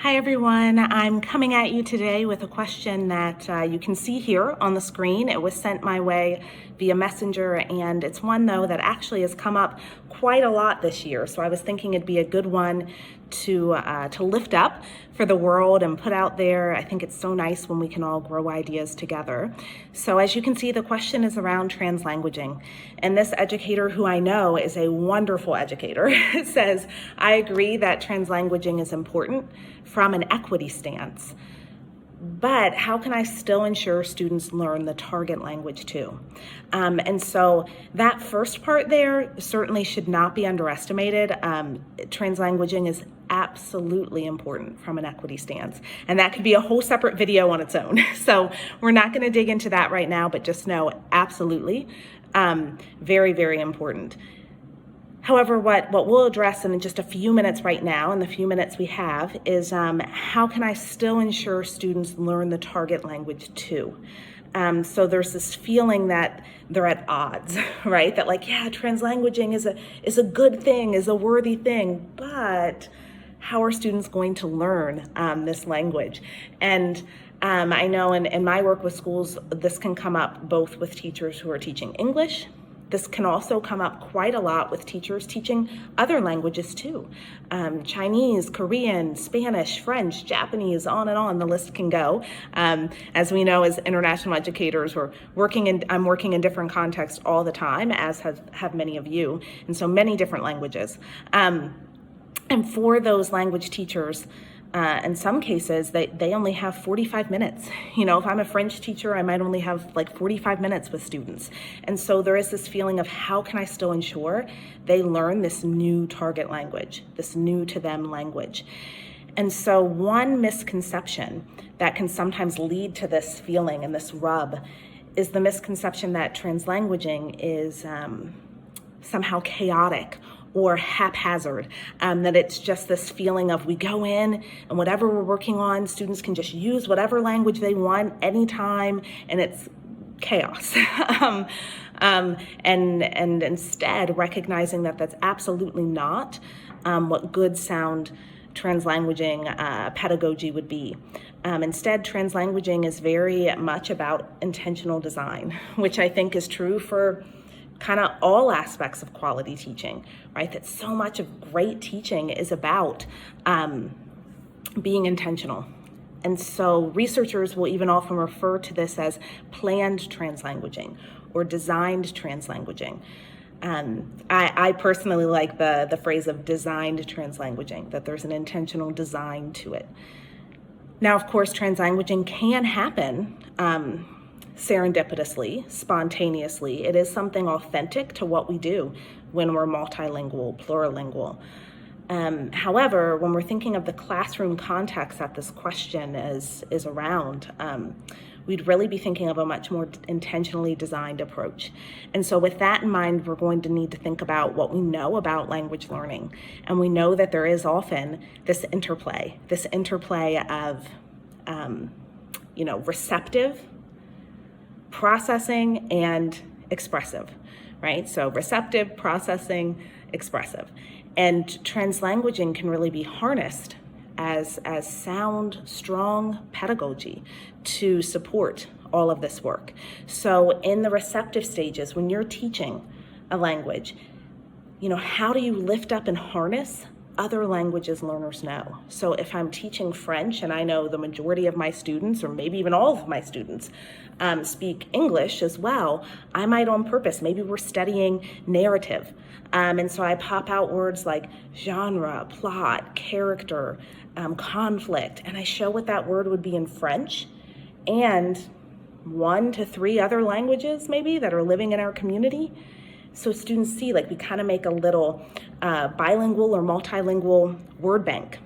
Hi everyone, I'm coming at you today with a question that you can see here on the screen. It was sent my way via Messenger, and it's one though that actually has come up quite a lot this year. So I was thinking it'd be a good one to lift up for the world and put out there. I think it's so nice when we can all grow ideas together. So as you can see, the question is around translanguaging. And this educator, who I know is a wonderful educator, says, I agree that translanguaging is important from an equity stance, but how can I still ensure students learn the target language too? And so that first part there certainly should not be underestimated. Translanguaging is absolutely important from an equity stance, and that could be a whole separate video on its own. So we're not going to dig into that right now, but just know absolutely very, very important. However, what we'll address in just a few minutes right now, in the few minutes we have, is how can I still ensure students learn the target language too? So there's this feeling that they're at odds, right? That like, yeah, translanguaging is a good thing, is a worthy thing, but how are students going to learn this language? And I know in my work with schools, this can come up both with teachers who are teaching English. This can also come up quite a lot with teachers teaching other languages too. Chinese, Korean, Spanish, French, Japanese, on and on, the list can go. As we know, as international educators, I'm working in different contexts all the time, as have many of you, and so many different languages. And for those language teachers, in some cases, they only have 45 minutes. You know, if I'm a French teacher, I might only have like 45 minutes with students. And so there is this feeling of how can I still ensure they learn this new target language, this new to them language. And so one misconception that can sometimes lead to this feeling and this rub is the misconception that translanguaging is somehow chaotic or haphazard, that it's just this feeling of we go in and whatever we're working on, students can just use whatever language they want anytime, and it's chaos. And instead recognizing that that's absolutely not what good sound translanguaging pedagogy would be. Instead, translanguaging is very much about intentional design, which I think is true for kind of all aspects of quality teaching, right? That so much of great teaching is about being intentional. And so researchers will even often refer to this as planned translanguaging or designed translanguaging. I personally like the phrase of designed translanguaging, that there's an intentional design to it. Now, of course, translanguaging can happen serendipitously, spontaneously. It is something authentic to what we do when we're multilingual, plurilingual. However, when we're thinking of the classroom context that this question is around, we'd really be thinking of a much more intentionally designed approach. And so with that in mind, we're going to need to think about what we know about language learning. And we know that there is often this interplay of, receptive, processing, and expressive, right? So receptive, processing, expressive. And translanguaging can really be harnessed as sound, strong pedagogy to support all of this work. So in the receptive stages, when you're teaching a language, how do you lift up and harness other languages learners know? So if I'm teaching French and I know the majority of my students, or maybe even all of my students, speak English as well, I might on purpose, maybe we're studying narrative. And so I pop out words like genre, plot, character, conflict, and I show what that word would be in French and 1 to 3 other languages maybe that are living in our community. So students see, like, we kind of make a little bilingual or multilingual word bank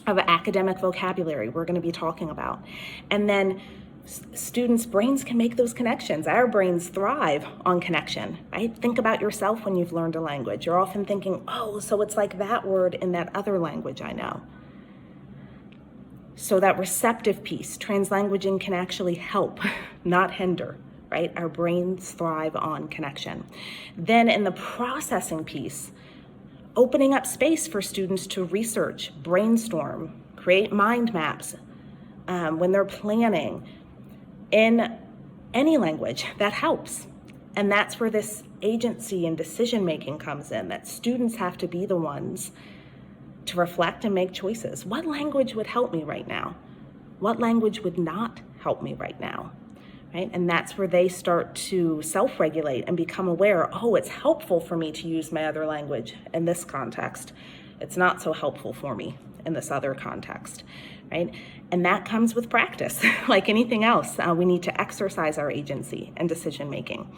of academic vocabulary we're going to be talking about. And then students' brains can make those connections. Our brains thrive on connection, right? Think about yourself when you've learned a language. You're often thinking, oh, so it's like that word in that other language I know. So that receptive piece, translanguaging can actually help, not hinder. Right? Our brains thrive on connection. Then in the processing piece, opening up space for students to research, brainstorm, create mind maps when they're planning in any language. That helps. And that's where this agency and decision making comes in, that students have to be the ones to reflect and make choices. What language would help me right now? What language would not help me right now? Right? And that's where they start to self-regulate and become aware, oh, it's helpful for me to use my other language in this context. It's not so helpful for me in this other context, right? And that comes with practice. Like anything else, we need to exercise our agency and decision making.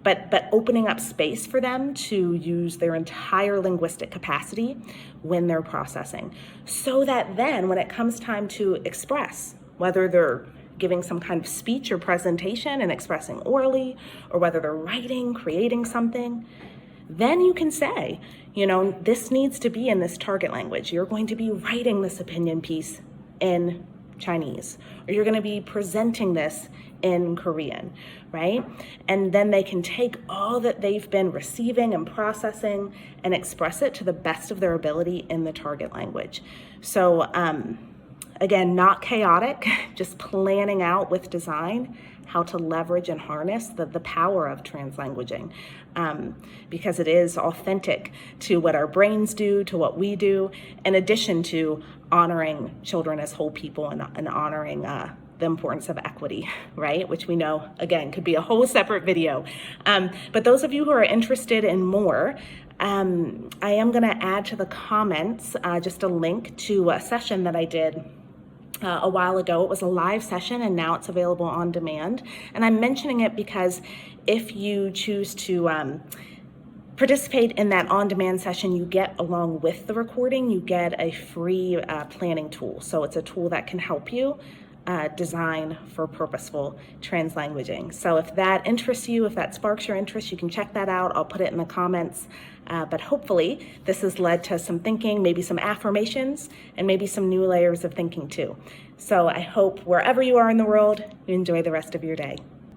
But opening up space for them to use their entire linguistic capacity when they're processing, so that then when it comes time to express, whether they're giving some kind of speech or presentation and expressing orally, or whether they're writing, creating something, then you can say, you know, this needs to be in this target language. You're going to be writing this opinion piece in Chinese, or you're going to be presenting this in Korean, right? And then they can take all that they've been receiving and processing and express it to the best of their ability in the target language. So again, not chaotic, just planning out with design how to leverage and harness the power of translanguaging, because it is authentic to what our brains do, to what we do, in addition to honoring children as whole people and honoring the importance of equity, right? Which we know, again, could be a whole separate video. But those of you who are interested in more, I am gonna add to the comments just a link to a session that I did a while ago. It was a live session and now it's available on demand. And I'm mentioning it because if you choose to participate in that on-demand session, you get, along with the recording, you get a free planning tool. So it's a tool that can help you design for purposeful translanguaging. So if that interests you, if that sparks your interest, you can check that out. I'll put it in the comments. But hopefully this has led to some thinking, maybe some affirmations, and maybe some new layers of thinking too. So I hope wherever you are in the world, you enjoy the rest of your day.